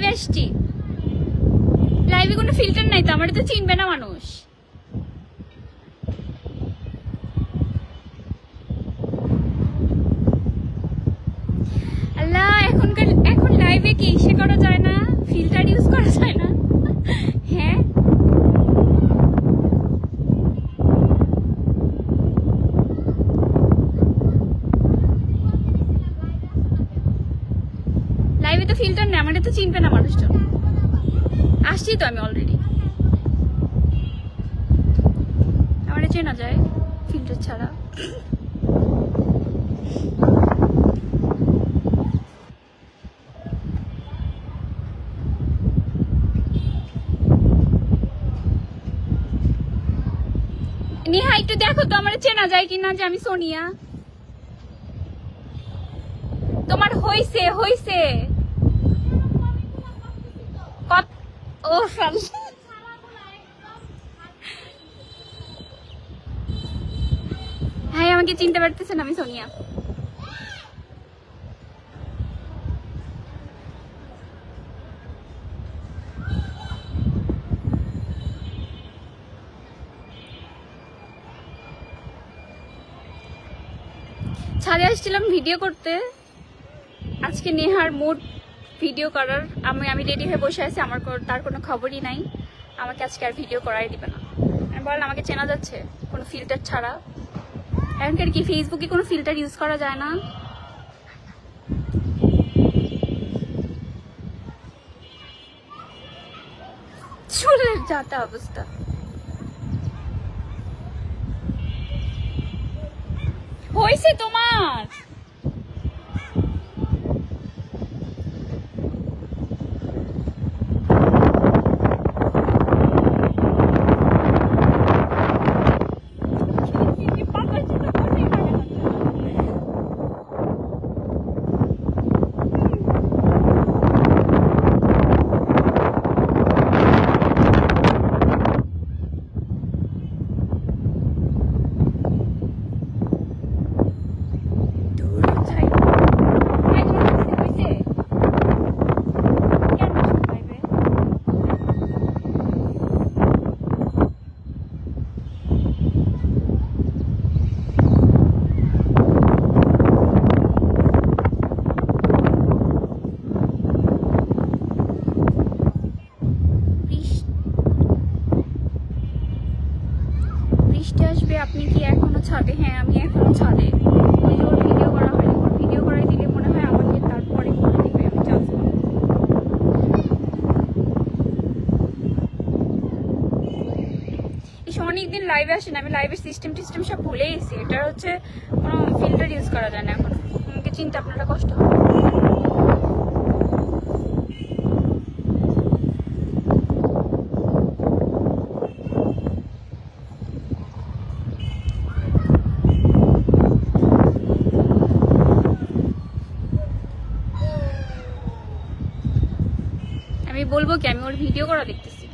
লাইভে আসছি, লাইভে কোনো ফিল্টার নাই তো, আমার তো চিনবে না মানুষ। আল্লাহ, এখন লাইভে কি ইসে করা যায় না, ফিল্টার ইউজ করা যায় না? হ্যাঁ, লাইভে তো ফিল্টার নেই, আমার তো চিনবে না মানুষজন। আসছি তো আমি অলরেডি, আমার চেনা যায় ফিল্টার ছাড়া। নেহা একটু দেখো তো আমার চেনা যায় কিনা যে আমি সোনিয়া। তোমার হইছে হইছে ও হ্যাঁ, আমাকে চিনতে পারতেছেন, আমি সোনিয়া। ছাদে আসছিলাম ভিডিও করতে, আজকে নেহার মুড ভিডিও করার। আমি রেডি হয়ে বসে আছি, আমার তার কোনো খবরই নাই, আমাকে আজকে আর ভিডিও করাই দিবে না। আমি বললাম আমাকে চেনা যাচ্ছে কোনো ফিল্টার ছাড়া। এখনকার কি ফেসবুকে কোনো ফিল্টার ইউজ করা যায় না? চুলের যাতা অবস্থা। হয়েছে তোমার? আপনি কি এখনো ছাদে? হ্যাঁ, আমি এখনো ছাদে। ওর ভিডিও করা হয়নি, ওর ভিডিও করাই দিলে মনে হয় আমাকে তারপরে করে দিবে, আমি চান্স পাবো। এসব অনেকদিন লাইভে আসেন, আমি লাইভের সিস্টেম সব ভুলে গেছি। এটা হচ্ছে কোনো ফিল্টার ইউজ করা যায় না এখন, আমাকে চিনতে আপনারা কষ্ট হবে। বলবো কি, আমি ওর ভিডিও করা দেখতেছি।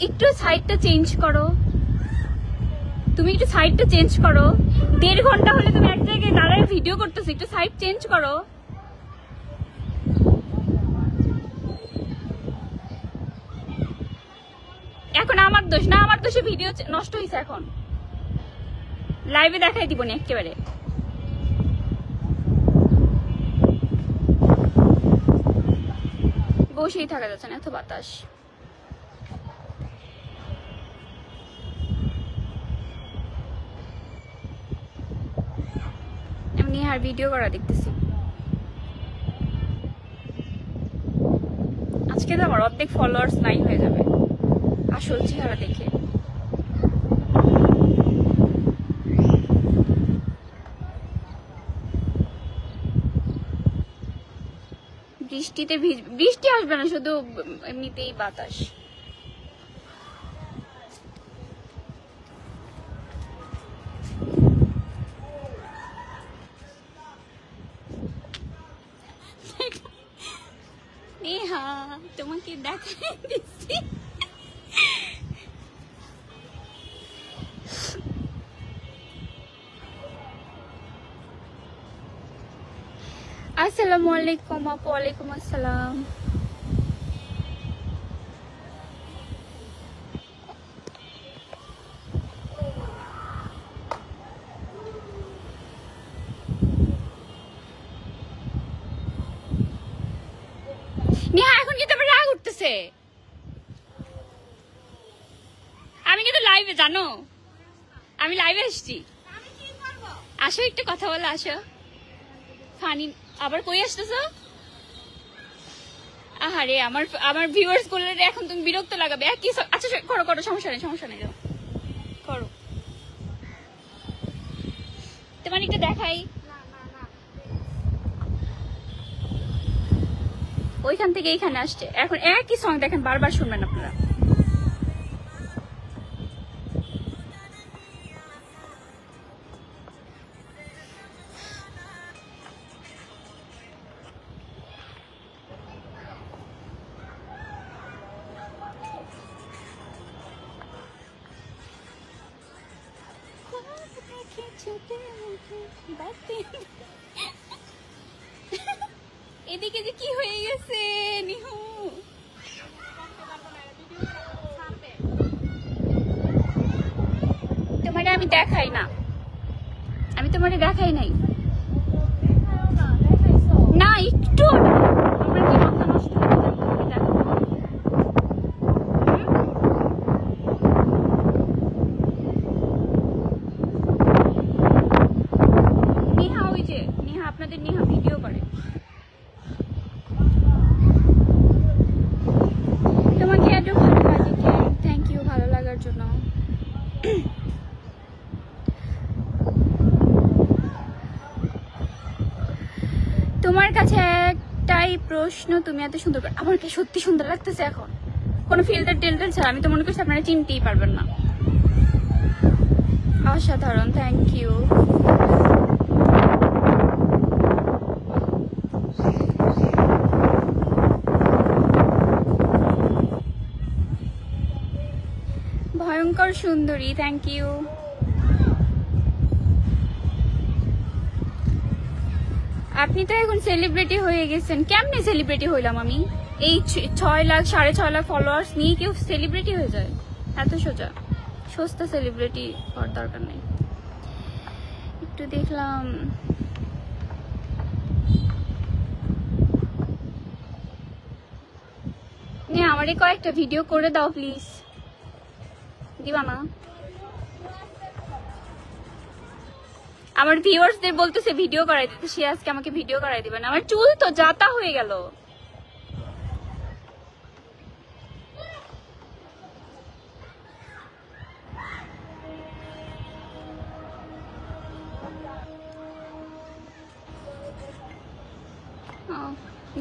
একটু সাইডটা চেঞ্জ করো, তুমি একটু সাইডটা চেঞ্জ করো। 1.5 ঘন্টা হলে তুমি এক জায়গায় দাঁড়ায় ভিডিও করতেছো, একটু সাইড চেঞ্জ করো। এখন আমার দোষ না, আমার দোষে ভিডিও নষ্ট হয়েছে। এখন লাইভে দেখাই দিব না একেবারে। বসেই থাকা যাচ্ছে না, এত বাতাস। আমি নেহার ভিডিও করা দেখতেছি। আজকে তো আমার অর্ধেক ফলোয়ার্স নাই হয়ে যাবে আসল চেহারা দেখে। বৃষ্টিতে বৃষ্টি আসবে না, শুধু এমনিতেই বাতাস। নেহা, তোমাকে দেখাই দিচ্ছি। আসসালামু আলাইকুম আপু। ওয়ালাইকুম আসসালাম। নেহা এখন কি তোমার রাগ উঠতেছে? আমি কিন্তু লাইভে, জানো আমি লাইভে এসেছি। আসো একটু কথা বলে আসো। ফানি আবার কই আসতেছো? আহারে আমার আমার ভিউয়ার্স গুলো এখন তুমি বিরক্ত লাগাবে। কি আচ্ছা করো করো, সমস্যা নেই সমস্যা নেই, করো। তোমার একটু দেখাই। ওইখান থেকে এইখানে আসছে। এখন একই সং দেখেন, বারবার শুনবেন আপনারা। এদিকে যে কি হয়ে গেছে নিহু। তোমারে আমি দেখাই না, আমি তোমারে দেখাই নাই না, একটু আমার কি মাথা নষ্ট হয়ে যাবে। নেহা, ওই যে নেহা, আপনাদের নেহা ভিডিও করে। তোমাকে এত ভালো লাগে, থ্যাংক ইউ ভালো লাগার জন্য। তোমার কাছে একটাই প্রশ্ন, তুমি এত সুন্দর, আমার কি সত্যি সুন্দর লাগতেছে এখন? কোনো ফিল্টার টিল্টার ছাড়া। আমি তো মনে করছি আপনারা চিনতেই পারবেন না। অসাধারণ, থ্যাংক ইউ। ভয়ঙ্কর সুন্দরী, থ্যাংক ইউ। আপনি তো এখন সেলিব্রিটি হয়ে গেছেন। কেমনে সেলিব্রিটি হইলাম আমি? এই 6 লাখ 6.5 লাখ ফলোয়ার্স নিয়ে কেউ সেলিব্রিটি হয়ে যায়? এত সোজা সস্তা সেলিব্রিটি হওয়ার দরকার নেই। একটু দেখলাম আমারে কয়েকটা ভিডিও করে দাও প্লিজ। দিবা না? আমার ভিউয়ার্সদের বলতেছে ভিডিও করাই দিতে, সে আজকে আমাকে ভিডিও করাই দিবে না। আমার চুল তো যাতা হয়ে গেল।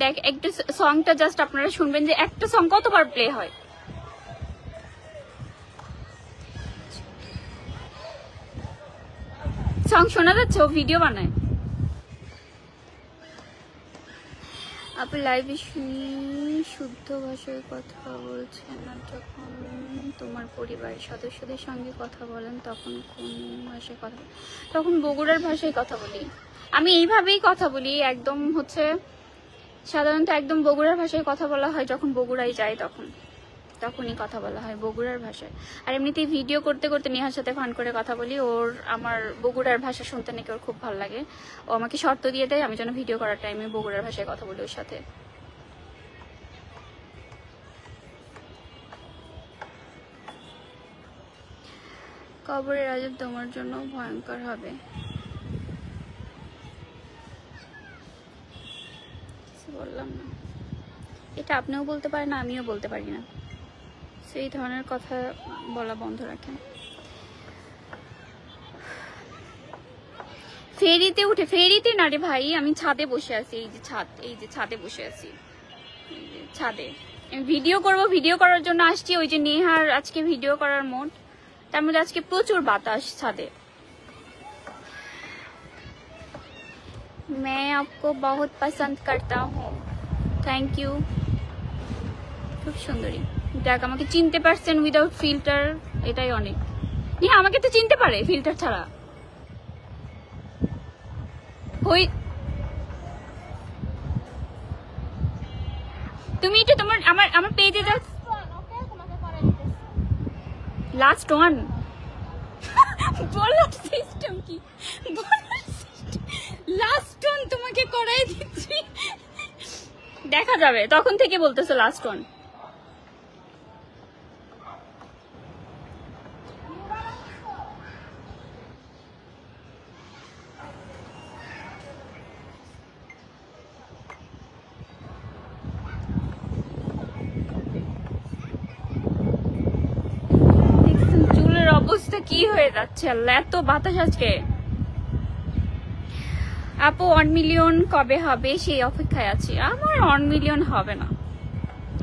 দেখ একটা সংটা জাস্ট আপনারা শুনবেন যে একটা সং কতবার প্লে হয়। সং শোনা যাচ্ছে, ও ভিডিও বানায়। আপনি লাইভে শুনি শুদ্ধ ভাষায় কথা বলছেন না, যখন তোমার পরিবারের সদস্যদের সঙ্গে কথা বলেন তখন কোন ভাষায় কথা বলেন? তখন বগুড়ার ভাষায় কথা বলি। আমি এইভাবেই কথা বলি, একদম হচ্ছে সাধারণত একদম বগুড়ার ভাষায় কথা বলা হয়। যখন বগুড়ায় যাই তখনই কথা বলা হয় বগুড়ার ভাষায়। আর এমনিতেই ভিডিও করতে করতে নেহার সাথে ফান করে কথা বলি। আমার বগুড়ার ভাষা শুনতে নাকি ওর খুব ভালো লাগে। ও আমাকে শর্ত দিয়ে দেয় আমি যেন ভিডিও করার টাইমে বগুড়ার ভাষায় কথা বলি ওর সাথে। কবরের আযাব তোমার জন্য ভয়ঙ্কর হবে। বললাম না, এটা আপনিও বলতে পারেন না, আমিও বলতে পারি না। সেই ধরনের কথা বলা বন্ধ রাখেন। ফেরিতে উঠে, ফেরিতে না রে ভাই, আমি ছাদে বসে আছি। এই যে ছাদে বসে আছি, ছাদে ভিডিও করব। ভিডিও করার জন্য আসছি। ওই যে নেহার আজকে ভিডিও করার মোড, তার মধ্যে আজকে প্রচুর বাতাস ছাদে। मैं आपको बहुत पसंद करता हूँ, थैंक यू। খুব সুন্দরী। দেখ আমাকে চিনতে পারছেন উইদাউট ফিল্টার, এটাই অনেক। আমাকে তো চিনতে পারে ফিল্টার ছাড়া। তুমি একটু তোমার আমার পেজে যাও। লাস্ট ওয়ান বলার সিস্টেম কি? লাস্ট ওয়ান তোমাকে করাই দিচ্ছি, দেখা যাবে। তখন থেকে বলতেছো লাস্ট ওয়ান। চুলের অবস্থা কি হয়ে যাচ্ছে আল্লাহ, এত বাতাস আজকে। আপু 1 মিলিয়ন কবে হবে সেই অপেক্ষায় আছি। আমার 1 মিলিয়ন হবে না।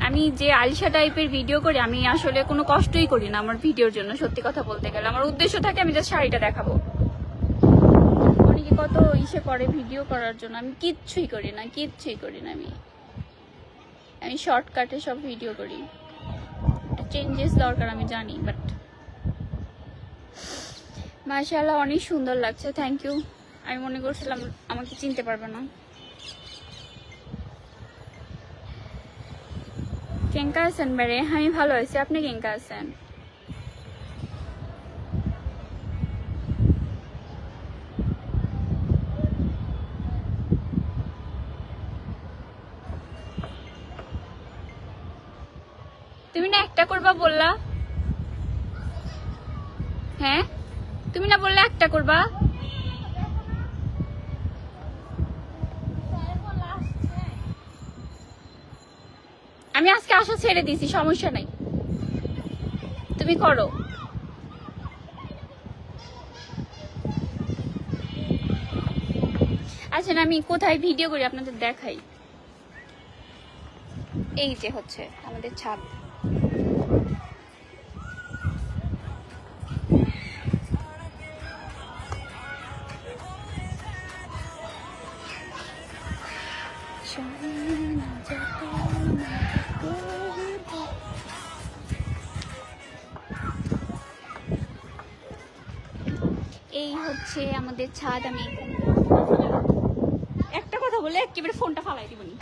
আমি যে আলিশা টাইপের ভিডিও করি, আমি আসলে কোনো কষ্টই করি না আমার ভিডিওর জন্য। সত্যি কথা বলতে গেলে আমার উদ্দেশ্য থাকে আমি জাস্ট শাড়িটা দেখাবো। অনেকে কত ইসে করে ভিডিও করার জন্য, আমি কিচ্ছুই করি না, কিচ্ছুই করি না। আমি শর্টকাটে সব ভিডিও করি। চেঞ্জেস দরকার আমি জানি, বাট মাশাআল্লাহ অনেক সুন্দর লাগছে। Thank you. আমি মনে করছিলাম আমাকে চিনতে পারবে না। কেঙ্কা আছেন বেড়ে? আমি ভালো আছি, আপনি কেঙ্কা আছেন? তুমি না একটা করবা বললা? হ্যাঁ তুমি না বললে একটা করবা? আমি আজকে আশা ছেড়ে দিছি, সমস্যা নাই, তুমি করো। আচ্ছা আমি কোথায় ভিডিও করি আপনাদের দেখাই। এই যে হচ্ছে আমাদের ছাদ। এই হচ্ছে আমাদের ছাদ। আমি একটা কথা বলে একেবারে ফোনটা ফালাই দিবনি।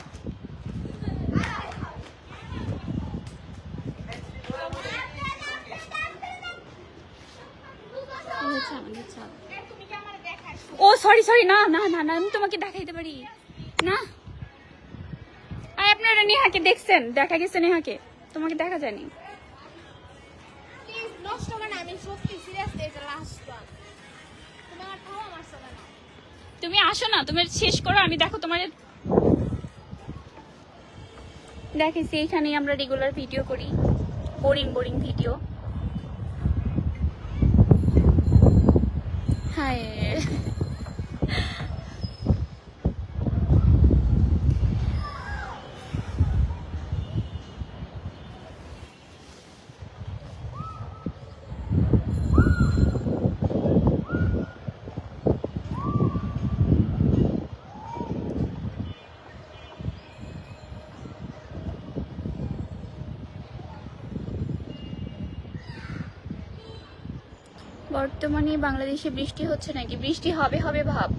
ও সরি সরি, না না না না, আমি তোমাকে দেখাইতে পারি না। আপনারা নেহাকে দেখছেন? দেখা গেছে নেহাকে? তোমাকে দেখা যায়নি। তুমি আসো না, তুমি শেষ করো, আমি দেখো তোমার দেখেছি। এইখানেই আমরা রেগুলার ভিডিও করি, বোরিং বোরিং ভিডিও। হায় বর্তমানে বাংলাদেশে বৃষ্টি হচ্ছে নাকি? বৃষ্টি হবে হবে ভাব,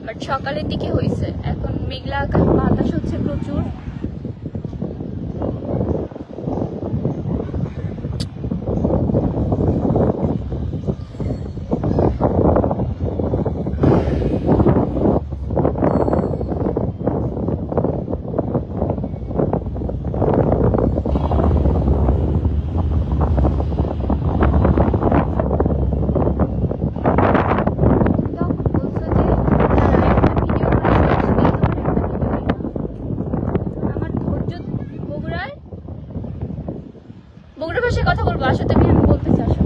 বাট সকালের দিকে হয়েছে। এখন মেঘলা বাতাস হচ্ছে প্রচুর। কথা বলবো, আসো তুমি, আমি বলতেছি আসো।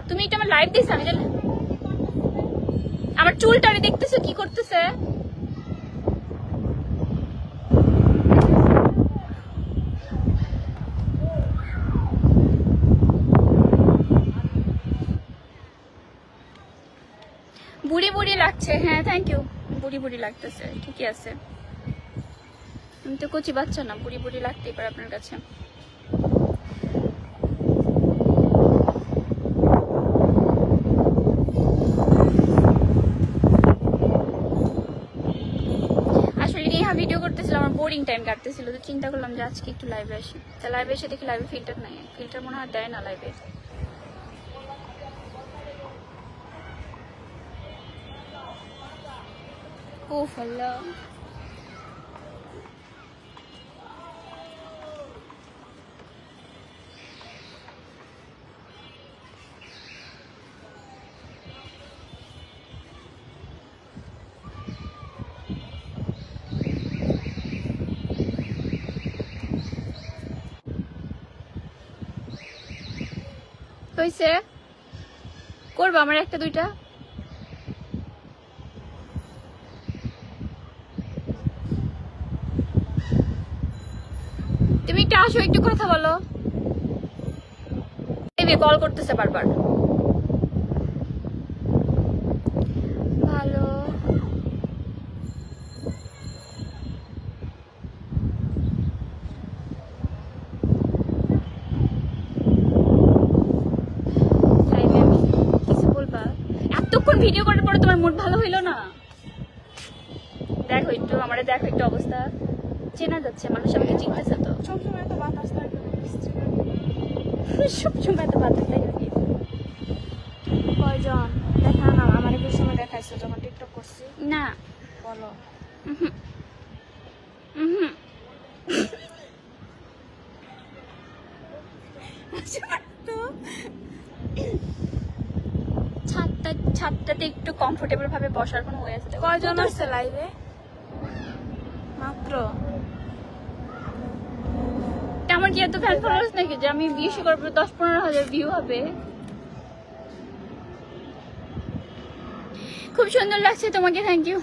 তুমি এটা আমার লাইভ দিছ, আমি আমার চুলটারে দেখতেছো কি করতেছে? বুড়ি বুড়ি লাগছে। হ্যাঁ থ্যাংক ইউ। বুড়ি বুড়ি লাগতেছে, ঠিকই আছে। আমি তো কচি বাচ্চা না, বুড়ি বুড়ি লাগতেই পারে আপনার কাছে। আসলে নেহা ভিডিও করতেছিলাম, আমার বোরিং টাইম কাটতেছিল, তো চিন্তা করলাম যে আজকে একটু লাইভে আসি। তা লাইভে এসে দেখি লাইভে ফিল্টার নাই, ফিল্টার মনে হয় দেয় না লাইভে। ও আল্লাহ, হয়েছে করবো আমার একটা দুইটা। তুমি একটু আসো, একটু কথা বলো। কল করতেছে বারবার। ভালো ভিডিও করার পরে তোমার মুড ভালো হইলো না? দেখো একটু আমারে, দেখো একটু অবস্থা, চেনা যাচ্ছে, মানুষ আমাকে চিনতেছে তো। সবসময় তো বাতাস থাকে, সবসময় তো বাতাস থাকে। কয়জন দেখা না আমার একটু সময় দেখাইছো যখন টিকটক করছি? না বলো। ছাদটাতে একটু কমফোর্টেবল ভাবে বসার কোনো ওয়ে আছে? কয়জন আছে লাইভে? মাত্র। আমার কি এত ফ্যান ফলোয়ার্স নাকি যে আমি বিয়ে করব 10-15 হাজার ভিউ হবে? খুব সুন্দর লাগছে তোমাকে, থ্যাংক ইউ।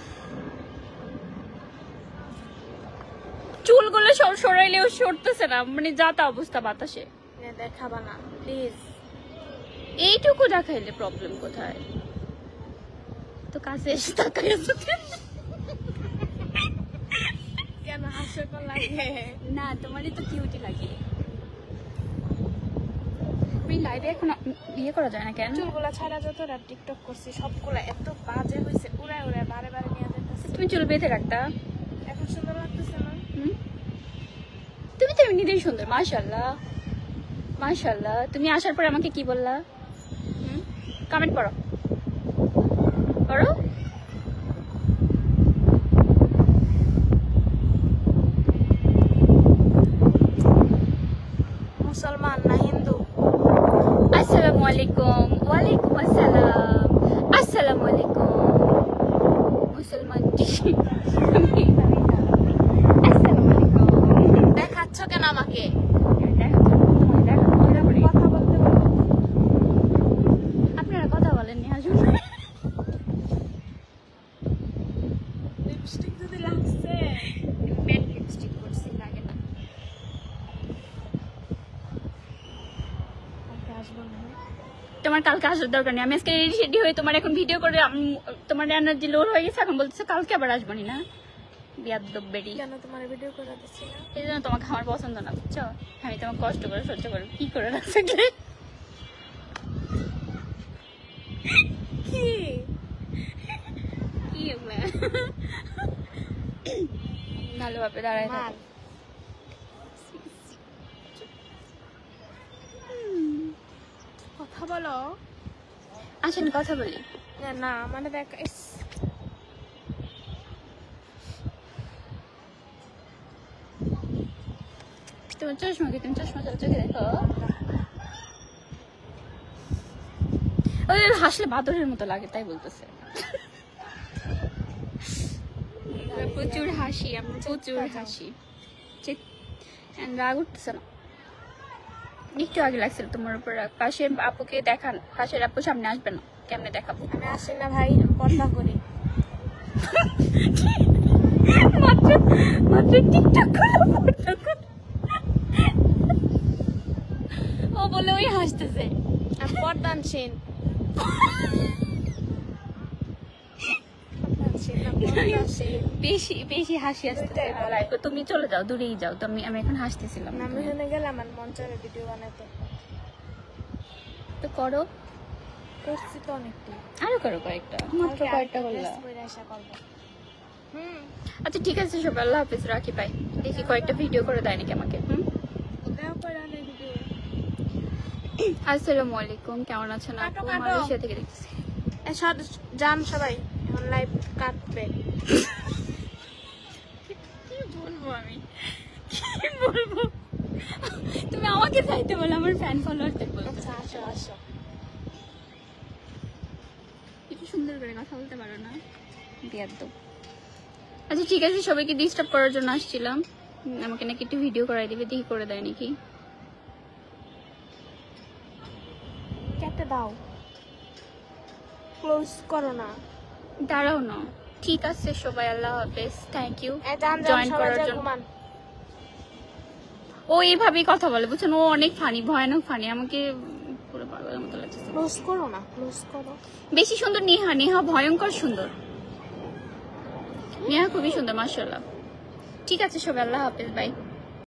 চুলগুলো সরাইলেও সরতেছে না, মানে যা তা অবস্থা বাতাসে। দেখাবা না প্লিজ। এইটুকু দেখাইলে প্রবলেম কোথায়? তো কাছে এসে তাকাইছো কেন? হাস্যকর লাগে না? তোমারই তো কিউটি লাগে। লাইভে এখন বিয়ে করা যায় না কেন? চুলগুলা ছাড়া যতটা টিকটক করছি সবগুলা এত বাজে হয়েছে, উড়ায় উড়ায় বারে বারে নিয়ে যেতেছে। তুমি চুল বেঁধে রাখতা, এখন সুন্দর লাগতেছে না? তুমি তো এমনিতেই সুন্দর, মাশাআল্লাহ মাশাআল্লাহ। তুমি আসার পর আমাকে কি বললা? কমেন্ট করো করো। মুসলমান না হিন্দু? আসসালামু আলাইকুম। ওয়ালাইকুম আসসালাম। আসসালামু আলাইকুম। মুসলমান আসসালামু আলাইকুম। দেখাচ্ছ কেন আমাকে? কথা বলতে আপনারা কথা বলেননি আসুন। লিপস্টিক যদি লাগছে ম্যাট লিপস্টিক করছি, লাগে না। তোমার কালকে আসার দরকার নেই, আমি আজকে রেডি হয়ে তোমার এখন ভিডিও করে তোমার এনার্জি লো হয়ে গেছে, এখন বলতেছে কালকে আবার আসবনি না। বিয়াদব বেরি। কেন তোমার ভিডিও করে দিচ্ছি না? এই জন্য তোমাকে আমার পছন্দ না, বুঝছো? আমি তোমাকে কষ্ট করে সহ্য করবো, কি করে রাখলে কি কি ভালোভাবে দাঁড়ায় থাকো। কথা বলো। আসেন কথা বলি। না মানে দেখ, তোমার চশমা কি? তুমি চশমা চোখে দেখো। ওই হাসলে বাদরের মতো লাগে, তাই বলতেছে। প্রচুর হাসি, আমরা প্রচুর হাসি, রাগ উঠতেছে না। একটু আগে লাগছিল তোমার উপর রাগ। পাশের আপুকে দেখান, পাশের আপু সামনে আসবে না, কেমনে দেখাবো? আমি আসি না ভাই, পর্দা করি। মাত্র টিকটক ও বলে ওই হাসতেছে। আমি পর্দানসীন। বেশি বেশি হাসি আসতেছে। তুমি চলে যাও, দূরেই যাও। তো আমি এখন হাসতেছিলাম। আমি শুনে গেলাম মঞ্চের ভিডিও বানাতে। তো করো, করছি তো অনেকটা। আরো করো কয়েকটা, মাত্র কয়েকটা করলা। আচ্ছা ঠিক আছে সবাই, আল্লাহ হাফেজ, রাখি, বাই। দেখি কয়েকটা ভিডিও করে দেয় নাকি আমাকে। আসসালামু আলাইকুম, কেমন আছেন আপু? মালয়েশিয়া থেকে দেখতেছি। যান সবাই, এখন লাইভ কাটবে। কি বলবো আমি, কি বলবো? তুমি আমাকে চাইতে বলো, আমার ফ্যান ফলোয়ারদের বলো। আচ্ছা আসো আসো। একটু সুন্দর করে কথা বলতে পারো না, বেয়াদব। আচ্ছা ঠিক আছে, সবাইকে ডিস্টার্ব করার জন্য আসছিলাম। আমাকে নাকি একটু ভিডিও করাই দিবে, দেখি করে দেয় নাকি। কেটে দাও, ক্লোজ করো না। দাঁড়াও না। ঠিক আছে সবাই, আল্লাহ হাফেজ, থ্যাংক ইউ যান জয়েন সবাই করার যা জন্য। ঘুমান। ও এইভাবেই কথা বলে, বুঝছেন? ও অনেক ফানি, ভয়ানক ফানি, আমাকে পুরো পাগলের মতো লাগছে। ক্লোজ করো না, ক্লোজ করো। বেশি সুন্দর নেহা, নেহা ভয়ঙ্কর সুন্দর, নেহা খুবই সুন্দর মাশাআল্লাহ। ঠিক আছে সবাই, আল্লাহ হাফেজ, বাই।